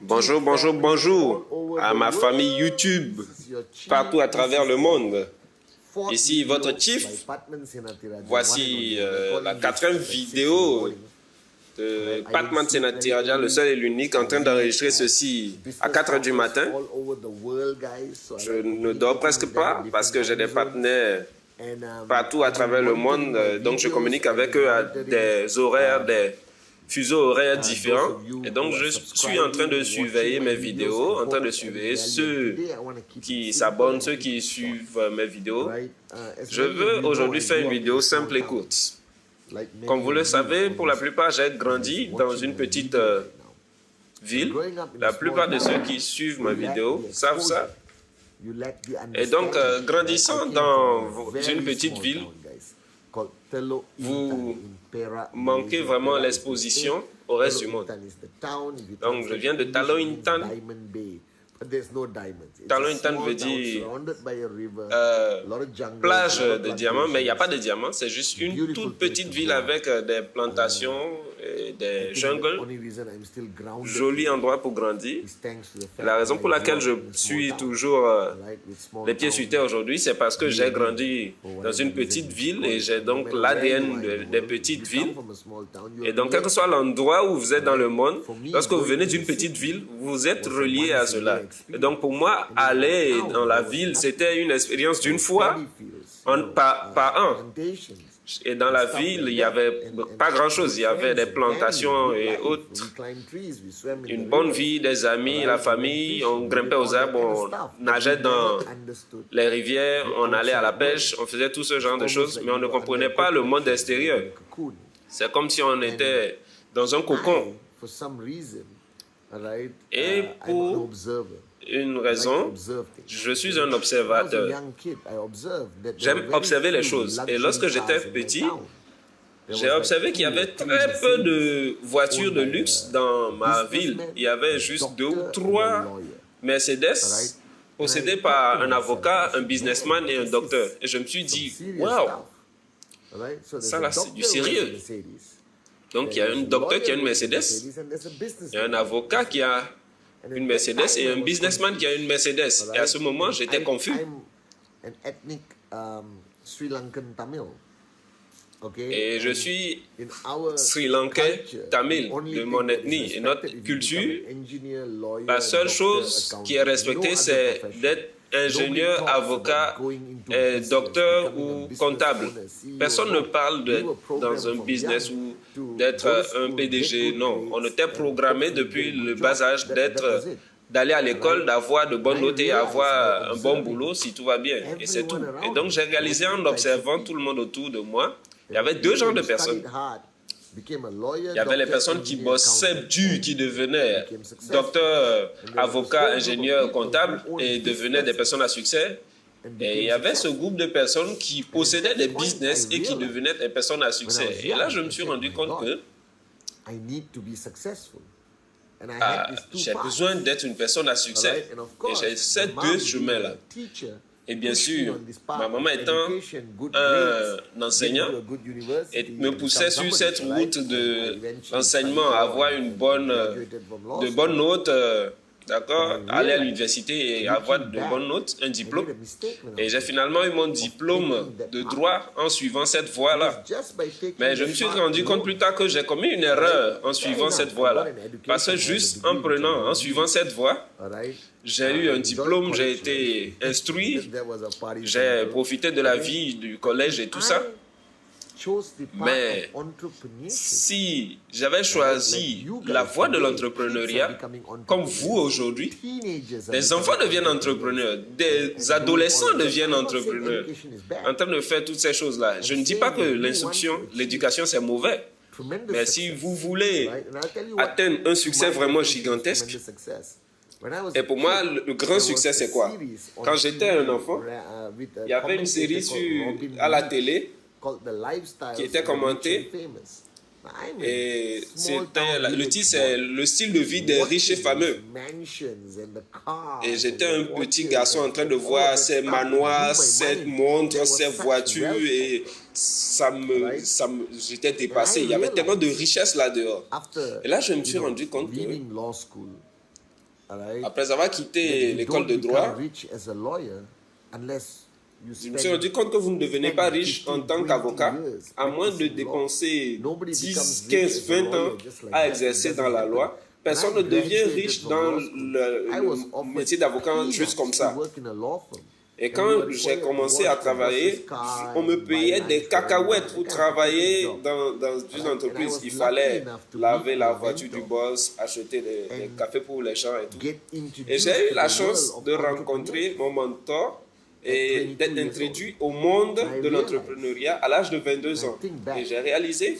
Bonjour, bonjour, bonjour à ma famille YouTube partout à travers le monde. Ici votre chief. Voici la 4e vidéo de Patman Senatiraja, le seul et l'unique, en train d'enregistrer ceci à 4 h du matin. Je ne dors presque pas parce que j'ai des partenaires partout à travers le monde, donc je communique avec eux à des horaires, des fuseaux horaires différents. Et donc je suis en train de surveiller mes vidéos, en train de surveiller ceux qui s'abonnent, ceux qui suivent mes vidéos. Je veux aujourd'hui faire une vidéo simple et courte. Comme vous le savez, pour la plupart, j'ai grandi dans une petite ville. La plupart de ceux qui suivent ma vidéo savent ça. Et donc, grandissant dans une petite ville, vous manquez vraiment l'exposition au reste du monde. Donc, je viens de Talointan. Talointan veut dire plage de diamants, mais il n'y a pas de diamants, c'est juste une toute petite ville avec des plantations et des jungles. Joli endroit pour grandir. La raison pour laquelle je suis toujours les pieds sur terre aujourd'hui, c'est parce que j'ai grandi dans une petite ville et j'ai donc l'ADN des petites villes. Et donc, quel que soit l'endroit où vous êtes dans le monde, lorsque vous venez d'une petite ville, vous êtes relié à cela. Et donc, pour moi, aller dans la ville, c'était une expérience d'une fois par an. Et dans la ville, il n'y avait pas grand-chose. Il y avait des plantations et autres. Une bonne vie, des amis, la famille. On grimpait aux arbres, on nageait dans les rivières, on allait à la pêche, on faisait tout ce genre de choses, mais on ne comprenait pas le monde extérieur. C'est comme si on était dans un cocon. Et pour une raison, je suis un observateur. J'aime observer les choses. Et lorsque j'étais petit, j'ai observé qu'il y avait très peu de voitures de luxe dans ma ville. Il y avait juste 2 ou 3 Mercedes possédées par un avocat, un businessman et un docteur. Et je me suis dit, waouh, ça là, c'est du sérieux. Donc, il y a un docteur qui a une Mercedes, il y a un avocat qui a une Mercedes et un businessman qui a une Mercedes. Et à ce moment, j'étais confus. Et je suis Sri Lankais Tamil de mon ethnie. Et notre culture, la seule chose qui est respectée, c'est d'être ingénieur, avocat, docteur ou comptable. Personne ne parle d'être dans un business ou d'être un PDG. Non, on était programmé depuis le bas âge d'aller à l'école, d'avoir de bonnes notes et avoir un bon boulot si tout va bien. Et c'est tout. Et donc j'ai réalisé en observant tout le monde autour de moi, il y avait 2 genres de personnes. Il y avait les personnes qui bossaient dur, qui devenaient docteurs, avocats, ingénieurs, comptables et devenaient des personnes à succès. Et il y avait ce groupe de personnes qui possédaient des business et qui devenaient des personnes à succès. Et là, je me suis rendu compte que j'ai besoin d'être une personne à succès. Et j'ai ces 2 chemins-là. Et bien sûr, ma maman étant un enseignant, et me poussait sur cette route de l'enseignement à avoir de bonnes notes, d'accord, aller à l'université et avoir de bonnes notes, un diplôme. Et j'ai finalement eu mon diplôme de droit en suivant cette voie-là. Mais je me suis rendu compte plus tard que j'ai commis une erreur en suivant cette voie-là. Parce que juste en suivant cette voie, j'ai eu un diplôme, j'ai été instruit, j'ai profité de la vie du collège et tout ça. Mais si j'avais choisi la voie de l'entrepreneuriat, comme vous aujourd'hui, des enfants deviennent entrepreneurs, des adolescents deviennent entrepreneurs, en train de faire toutes ces choses-là. Je ne dis pas que l'instruction, l'éducation, c'est mauvais. Mais si vous voulez atteindre un succès vraiment gigantesque, et pour moi, le grand succès, c'est quoi? Quand j'étais un enfant, il y avait une série à la télé qui était commentée Et le titre, c'est le style de vie des riches et fameux. Et j'étais un petit garçon en train de voir ces manoirs, ces montres, ces voitures et j'étais dépassé. Il y avait tellement de richesse là-dehors. Et là, je me suis rendu compte que, après avoir quitté l'école de droit, je me suis rendu compte que vous ne devenez pas riche en tant qu'avocat, à moins de dépenser 10, 15, 20 ans à exercer dans la loi. Personne ne devient riche dans le métier d'avocat juste comme ça. Et quand j'ai commencé à travailler, on me payait des cacahuètes pour travailler dans une entreprise. Il fallait laver la voiture du boss, acheter des cafés pour les gens et tout. Et j'ai eu la chance de rencontrer mon mentor et d'être introduit au monde de l'entrepreneuriat à l'âge de 22 ans. Et j'ai réalisé,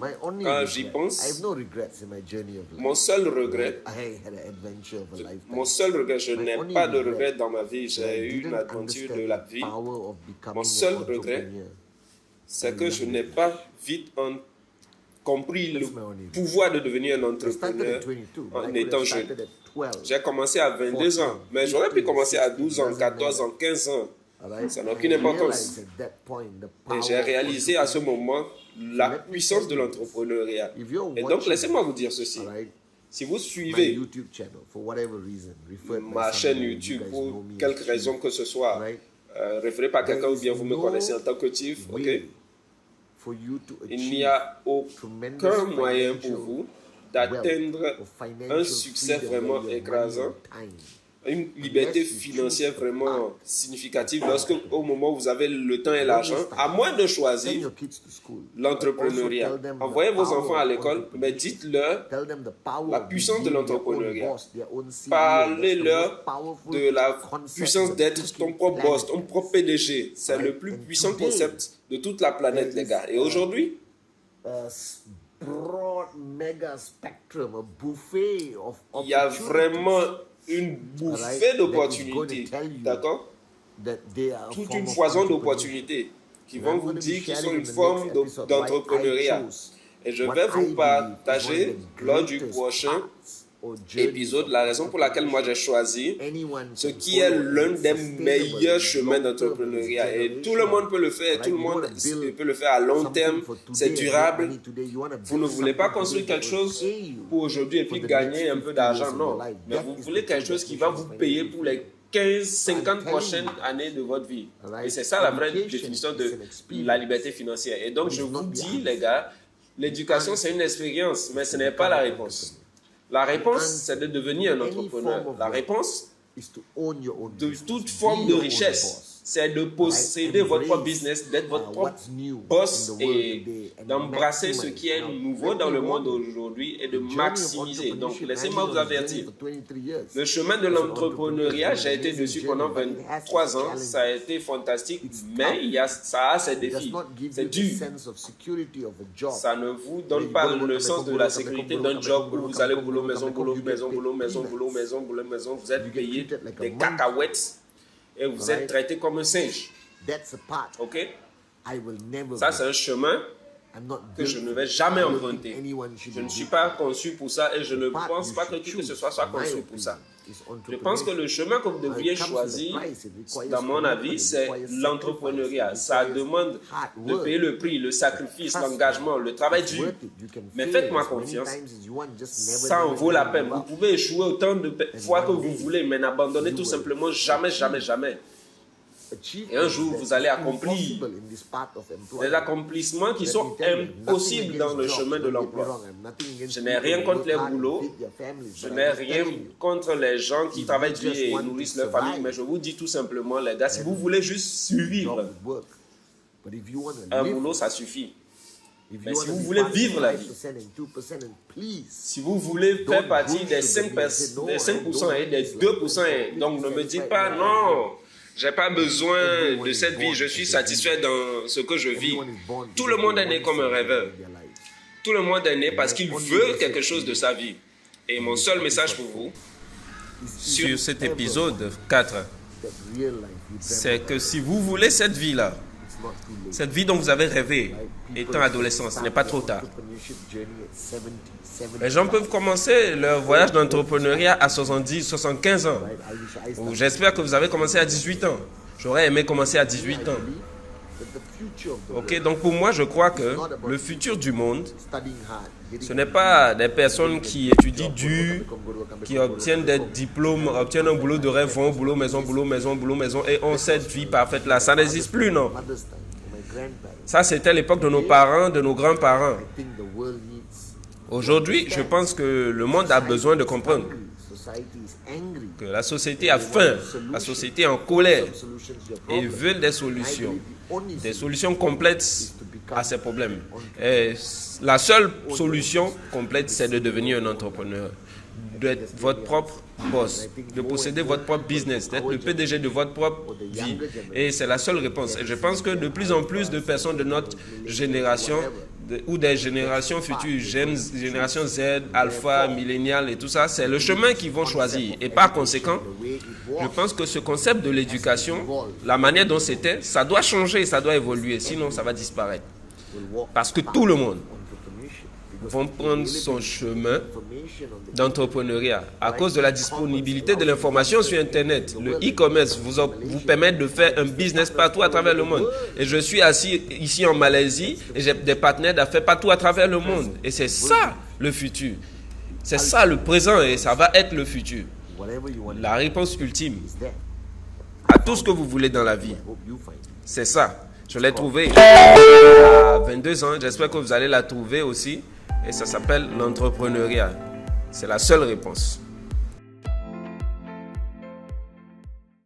quand j'y pense, mon seul regret, je n'ai pas de regret dans ma vie, j'ai eu une aventure de la vie. Mon seul regret, c'est que je n'ai pas vite compris le pouvoir de devenir un entrepreneur en étant jeune. J'ai commencé à 22 ans, mais j'aurais pu commencer à 12 ans, 14 ans, 15 ans. Ça n'a aucune importance. Et j'ai réalisé à ce moment la puissance de l'entrepreneuriat. Et donc, laissez-moi vous dire ceci. Si vous suivez ma chaîne YouTube pour quelque raison que ce soit, référé par quelqu'un ou bien vous me connaissez en tant que Tiff, ok? Il n'y a aucun moyen pour vous d'atteindre un succès vraiment écrasant, une liberté financière vraiment significative lorsque au moment où vous avez le temps et l'argent, à moins de choisir l'entrepreneuriat. Envoyez vos enfants à l'école, mais dites-leur la puissance de l'entrepreneuriat. Parlez-leur de la puissance d'être ton propre boss, ton propre PDG. C'est le plus puissant concept de toute la planète, les gars. Et aujourd'hui, il y a vraiment une bouffée d'opportunités, d'accord? Toute une foison d'opportunités qui vont vous dire qu'ils sont une forme d'entrepreneuriat. Et je vais vous partager lors du prochain épisode la raison pour laquelle moi j'ai choisi ce qui est l'un des meilleurs chemins d'entrepreneuriat. Et tout le monde peut le faire, tout le monde peut le faire à long terme, c'est durable. Vous ne voulez pas construire quelque chose pour aujourd'hui et puis gagner un peu d'argent, non. Mais vous voulez quelque chose qui va vous payer pour les 15, 50 prochaines années de votre vie. Et c'est ça la vraie définition de la liberté financière. Et donc je vous dis, les gars, l'éducation c'est une expérience, mais ce n'est pas la réponse. La réponse, c'est de devenir un entrepreneur. La réponse de toute forme de richesse, c'est de posséder votre propre business, d'être votre propre boss et d'embrasser ce qui est nouveau dans le monde aujourd'hui et de maximiser. Donc, laissez-moi vous avertir. Le chemin de l'entrepreneuriat, j'ai été dessus pendant 23 ans. Ça a été fantastique, mais ça a ses défis. C'est dur. Ça ne vous donne pas le sens de la sécurité d'un job où vous allez boulot, maison, boulot, maison, boulot, maison, boulot, maison, boulot, maison. Vous êtes payé des cacahuètes et vous êtes traité comme un singe. Ok? Ça, c'est un chemin que je ne vais jamais emprunter. Je ne suis pas conçu pour ça et je ne pense pas que qui que ce soit conçu pour ça. Je pense que le chemin que vous devriez choisir, dans mon avis, c'est l'entrepreneuriat. Ça demande de payer le prix, le sacrifice, l'engagement, le travail dur. Mais faites-moi confiance, ça en vaut la peine. Vous pouvez échouer autant de fois que vous voulez, mais n'abandonnez tout simplement jamais, jamais, jamais. Et un jour, vous allez accomplir des accomplissements qui sont impossibles dans le chemin de l'emploi. Je n'ai rien contre les boulots, je n'ai rien contre les gens qui travaillent dur et nourrissent leur famille, mais je vous dis tout simplement, les gars, si vous voulez juste survivre, un boulot, ça suffit. Mais si vous voulez vivre la vie, si vous voulez faire partie des 5% et des 2%, donc ne me dites pas non. Je n'ai pas besoin de cette vie, je suis satisfait dans ce que je vis. Tout le monde est né comme un rêveur. Tout le monde est né parce qu'il veut quelque chose de sa vie. Et mon seul message pour vous, sur cet épisode 4, c'est que si vous voulez cette vie-là, Cette vie dont vous avez rêvé étant adolescent, ce n'est pas trop tard. Les gens peuvent commencer leur voyage d'entrepreneuriat à 70, 75 ans. J'espère que vous avez commencé à 18 ans. J'aurais aimé commencer à 18 ans. Ok, donc pour moi, je crois que le futur du monde, ce n'est pas des personnes qui étudient dur, qui obtiennent des diplômes, obtiennent un boulot de rêve, vont au boulot, maison, boulot, maison, boulot, maison, et ont cette vie parfaite là. Ça n'existe plus, non. Ça, c'était l'époque de nos parents, de nos grands-parents. Aujourd'hui, je pense que le monde a besoin de comprendre que la société a faim, la société est en colère et veut des solutions complètes à ces problèmes. Et la seule solution complète, c'est de devenir un entrepreneur, d'être votre propre boss, de posséder votre propre business, d'être le PDG de votre propre vie. Et c'est la seule réponse. Et je pense que de plus en plus de personnes de notre génération ou des générations futures, génération Z, alpha, millénial et tout ça, c'est le chemin qu'ils vont choisir. Et par conséquent, je pense que ce concept de l'éducation, la manière dont c'était, ça doit changer, ça doit évoluer, sinon ça va disparaître. Parce que tout le monde va prendre son chemin d'entrepreneuriat à cause de la disponibilité de l'information sur Internet. Le e-commerce vous permet de faire un business partout à travers le monde. Et je suis assis ici en Malaisie et j'ai des partenaires d'affaires partout à travers le monde. Et c'est ça le futur. C'est ça le présent et ça va être le futur. La réponse ultime à tout ce que vous voulez dans la vie. C'est ça. Je l'ai trouvé à 22 ans. J'espère que vous allez la trouver aussi. Et ça s'appelle l'entrepreneuriat. C'est la seule réponse.